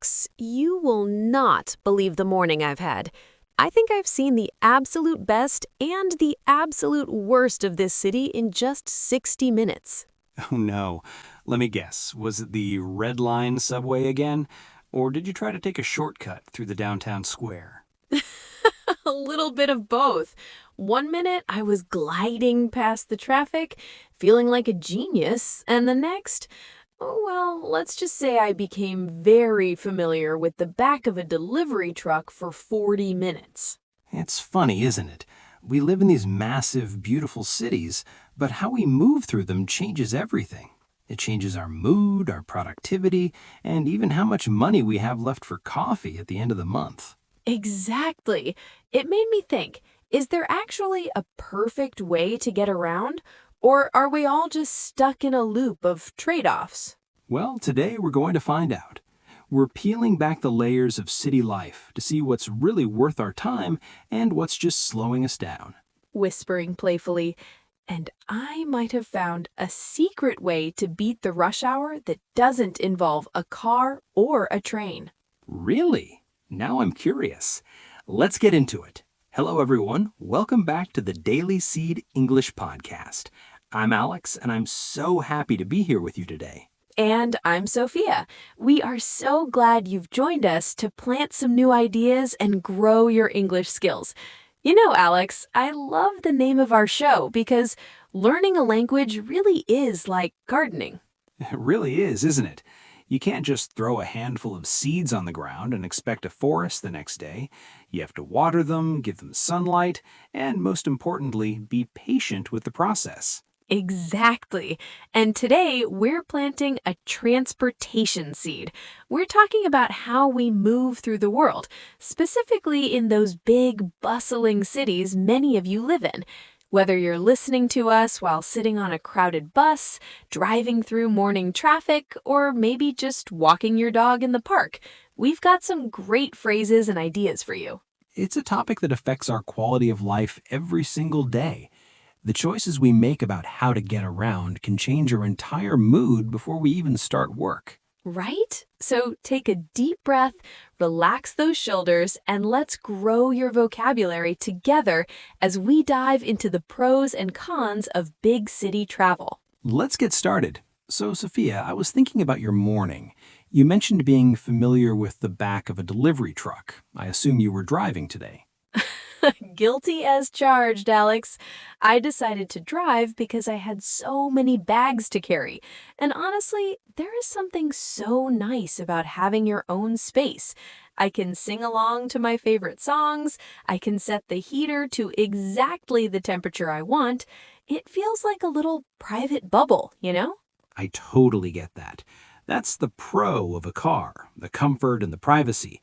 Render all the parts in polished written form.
Alex, you will not believe the morning I've had. I think I've seen the absolute best and the absolute worst of this city in just 60 minutes. Oh no. Let me guess. Was it the Red Line subway again? Or did you try to take a shortcut through the downtown square? A little bit of both. One minute I was gliding past the traffic, feeling like a genius, and the next, oh, well, let's just say I became very familiar with the back of a delivery truck for 40 minutes. It's funny, isn't it? We live in these massive, beautiful cities, but how we move through them changes everything. It changes our mood, our productivity, and even how much money we have left for coffee at the end of the month. Exactly. It made me think, is there actually a perfect way to get around? Or are we all just stuck in a loop of trade-offs? Well, today we're going to find out. We're peeling back the layers of city life to see what's really worth our time and what's just slowing us down. Whispering playfully, and I might have found a secret way to beat the rush hour that doesn't involve a car or a train. Really? Now I'm curious. Let's get into it. Hello, everyone. Welcome back to the Daily Seed English Podcast. I'm Alex, and I'm so happy to be here with you today. And I'm Sophia. We are so glad you've joined us to plant some new ideas and grow your English skills. You know, Alex, I love the name of our show because learning a language really is like gardening. It really is, isn't it? You can't just throw a handful of seeds on the ground and expect a forest the next day. You have to water them, give them sunlight, and most importantly, be patient with the process. Exactly. And today we're planting a transportation seed. We're talking about how we move through the world, specifically in those big, bustling cities many of you live in. Whether you're listening to us while sitting on a crowded bus, driving through morning traffic, or maybe just walking your dog in the park, we've got some great phrases and ideas for you. It's a topic that affects our quality of life every single day. The choices we make about how to get around can change our entire mood before we even start work. Right? So take a deep breath, relax those shoulders, and let's grow your vocabulary together as we dive into the pros and cons of big city travel. Let's get started. So, Sophia, I was thinking about your morning. You mentioned being familiar with the back of a delivery truck. I assume you were driving today. Guilty as charged, Alex. I decided to drive because I had so many bags to carry. And honestly, there is something so nice about having your own space. I can sing along to my favorite songs. I can set the heater to exactly the temperature I want. It feels like a little private bubble, you know? I totally get that. That's the pro of a car, the comfort and the privacy.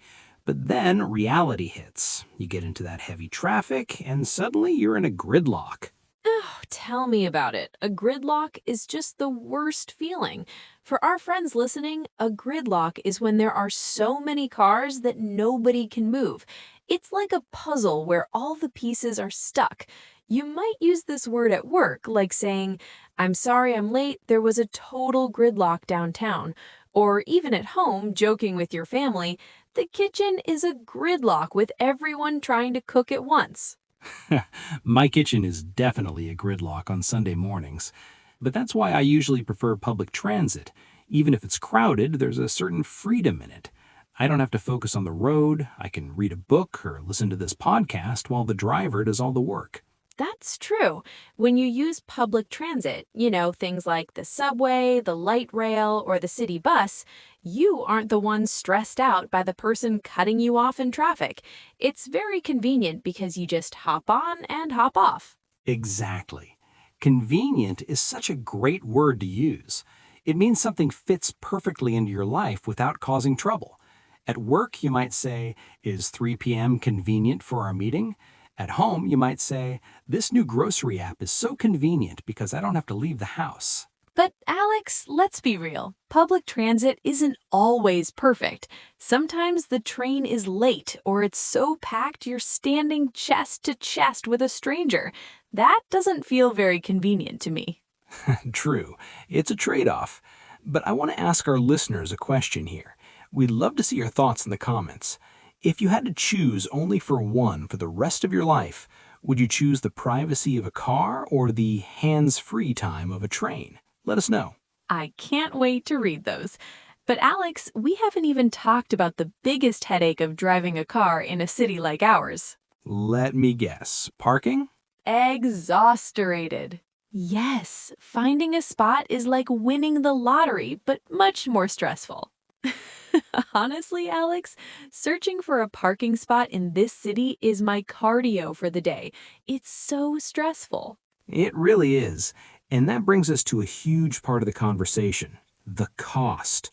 But then reality hits. You get into that heavy traffic, and suddenly you're in a gridlock. Oh, tell me about it. A gridlock is just the worst feeling. For our friends listening, a gridlock is when there are so many cars that nobody can move. It's like a puzzle where all the pieces are stuck. You might use this word at work, like saying, "I'm sorry I'm late, there was a total gridlock downtown." Or even at home, joking with your family, "The kitchen is a gridlock with everyone trying to cook at once." My kitchen is definitely a gridlock on Sunday mornings. But that's why I usually prefer public transit. Even if it's crowded, there's a certain freedom in it. I don't have to focus on the road. I can read a book or listen to this podcast while the driver does all the work. That's true. When you use public transit, things like the subway, the light rail, or the city bus, you aren't the one stressed out by the person cutting you off in traffic. It's very convenient because you just hop on and hop off. Exactly. Convenient is such a great word to use. It means something fits perfectly into your life without causing trouble. At work, you might say, "Is 3 p.m. convenient for our meeting?" At home, you might say, "This new grocery app is so convenient because I don't have to leave the house." But Alex, let's be real. Public transit isn't always perfect. Sometimes the train is late or it's so packed you're standing chest to chest with a stranger. That doesn't feel very convenient to me. True, it's a trade-off. But I want to ask our listeners a question here. We'd love to see your thoughts in the comments. If you had to choose only for one for the rest of your life, would you choose the privacy of a car or the hands-free time of a train? Let us know. I can't wait to read those. But Alex, we haven't even talked about the biggest headache of driving a car in a city like ours. Let me guess. Parking? Exhausterated. Yes, finding a spot is like winning the lottery, but much more stressful. Honestly, Alex, searching for a parking spot in this city is my cardio for the day. It's so stressful. It really is. And that brings us to a huge part of the conversation, the cost.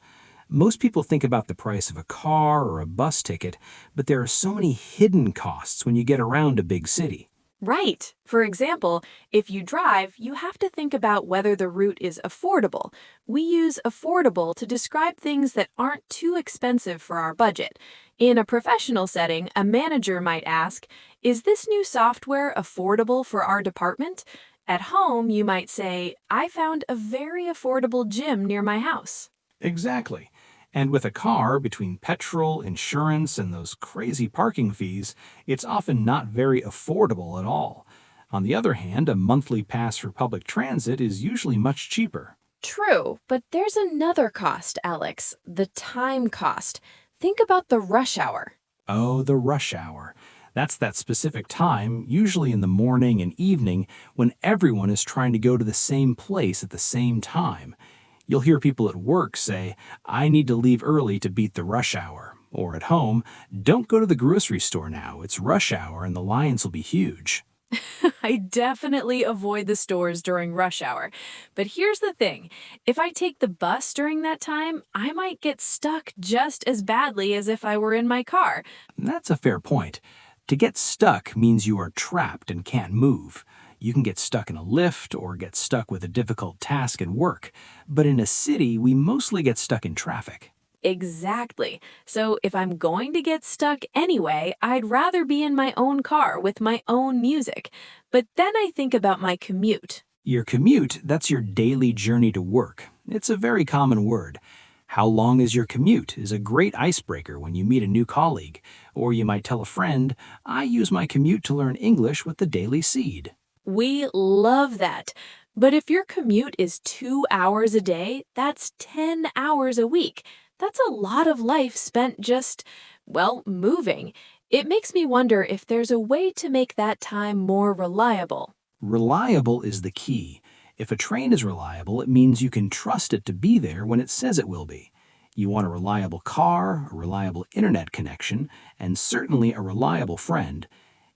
Most people think about the price of a car or a bus ticket, but there are so many hidden costs when you get around a big city. Right. For example, if you drive, you have to think about whether the route is affordable. We use affordable to describe things that aren't too expensive for our budget. In a professional setting, a manager might ask, "Is this new software affordable for our department?" At home, you might say, "I found a very affordable gym near my house." Exactly. And with a car, between petrol, insurance, and those crazy parking fees, it's often not very affordable at all. On the other hand, a monthly pass for public transit is usually much cheaper. True, but there's another cost, Alex, the time cost. Think about the rush hour. Oh, the rush hour. That's that specific time, usually in the morning and evening, when everyone is trying to go to the same place at the same time. You'll hear people at work say, "I need to leave early to beat the rush hour." Or at home, "Don't go to the grocery store now. It's rush hour and the lines will be huge." I definitely avoid the stores during rush hour. But here's the thing, if I take the bus during that time, I might get stuck just as badly as if I were in my car. That's a fair point. To get stuck means you are trapped and can't move. You can get stuck in a lift or get stuck with a difficult task at work. But in a city, we mostly get stuck in traffic. Exactly. So if I'm going to get stuck anyway, I'd rather be in my own car with my own music. But then I think about my commute. Your commute, that's your daily journey to work. It's a very common word. How long is your commute is a great icebreaker when you meet a new colleague. Or you might tell a friend, "I use my commute to learn English with the Daily Seed." We love that. But if your commute is 2 hours a day, that's 10 hours a week. That's a lot of life spent just, well, moving. It makes me wonder if there's a way to make that time more reliable. Reliable is the key. If a train is reliable, it means you can trust it to be there when it says it will be. You want a reliable car, a reliable internet connection, and certainly a reliable friend.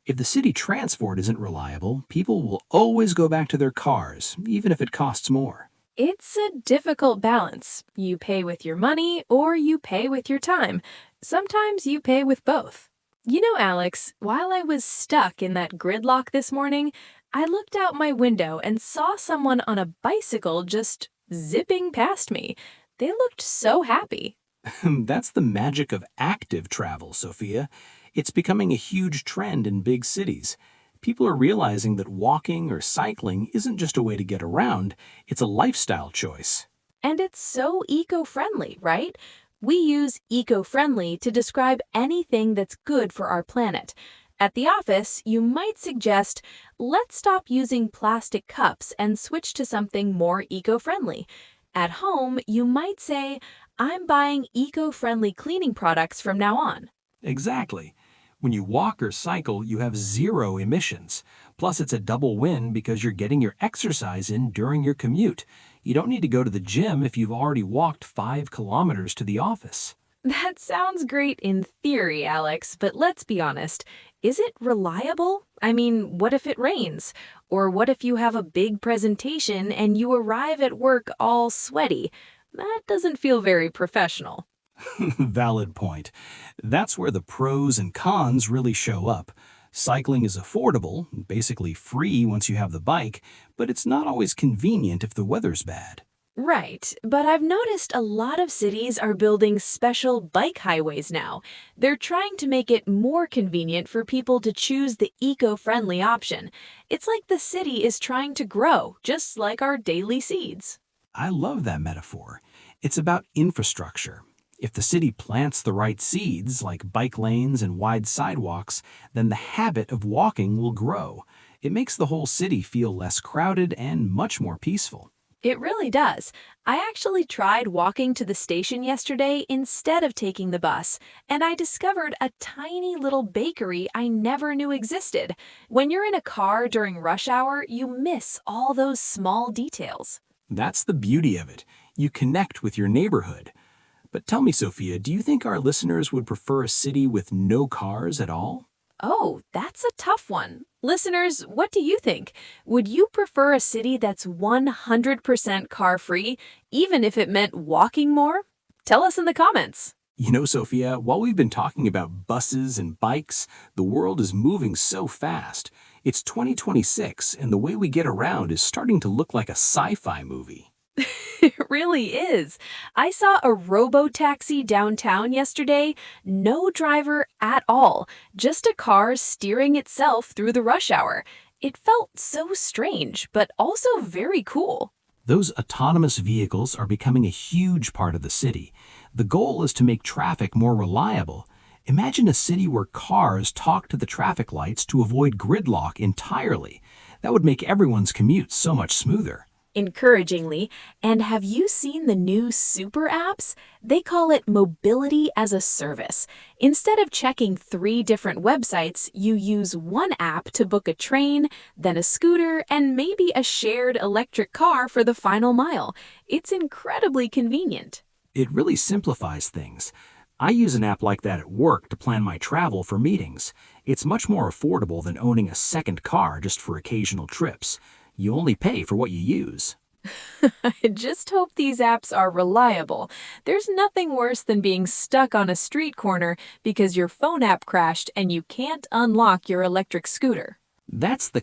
If the city transport isn't reliable, people will always go back to their cars, even if it costs more. It's a difficult balance. You pay with your money or you pay with your time. Sometimes you pay with both. You know, Alex, while I was stuck in that gridlock this morning, I looked out my window and saw someone on a bicycle just zipping past me. They looked so happy. That's the magic of active travel, Sophia. It's becoming a huge trend in big cities. People are realizing that walking or cycling isn't just a way to get around, it's a lifestyle choice. And it's so eco-friendly, right? We use eco-friendly to describe anything that's good for our planet. At the office, you might suggest, "Let's stop using plastic cups and switch to something more eco-friendly." At home, you might say, "I'm buying eco-friendly cleaning products from now on." Exactly. When you walk or cycle, you have zero emissions. Plus, it's a double win because you're getting your exercise in during your commute. You don't need to go to the gym if you've already walked 5 kilometers to the office. That sounds great in theory, Alex, but let's be honest. Is it reliable? I mean, what if it rains? Or what if you have a big presentation and you arrive at work all sweaty? That doesn't feel very professional. Valid point. That's where the pros and cons really show up. Cycling is affordable, basically free once you have the bike, but it's not always convenient if the weather's bad. Right, but I've noticed a lot of cities are building special bike highways now. They're trying to make it more convenient for people to choose the eco-friendly option. It's like the city is trying to grow, just like our daily seeds. I love that metaphor. It's about infrastructure. If the city plants the right seeds, like bike lanes and wide sidewalks, then the habit of walking will grow. It makes the whole city feel less crowded and much more peaceful. It really does. I actually tried walking to the station yesterday instead of taking the bus, and I discovered a tiny little bakery I never knew existed. When you're in a car during rush hour, you miss all those small details. That's the beauty of it. You connect with your neighborhood. But tell me, Sophia, do you think our listeners would prefer a city with no cars at all? Oh, that's a tough one. Listeners, what do you think? Would you prefer a city that's 100% car-free, even if it meant walking more? Tell us in the comments. You know, Sophia, while we've been talking about buses and bikes, the world is moving so fast. It's 2026, and the way we get around is starting to look like a sci-fi movie. It really is. I saw a robotaxi downtown yesterday. No driver at all, just a car steering itself through the rush hour. It felt so strange, but also very cool. Those autonomous vehicles are becoming a huge part of the city. The goal is to make traffic more reliable. Imagine a city where cars talk to the traffic lights to avoid gridlock entirely. That would make everyone's commute so much smoother. Encouragingly, and have you seen the new super apps? They call it mobility as a service. Instead of checking 3 different websites, you use one app to book a train, then a scooter, and maybe a shared electric car for the final mile. It's incredibly convenient. It really simplifies things. I use an app like that at work to plan my travel for meetings. It's much more affordable than owning a second car just for occasional trips. You only pay for what you use. I just hope these apps are reliable. There's nothing worse than being stuck on a street corner because your phone app crashed and you can't unlock your electric scooter. That's the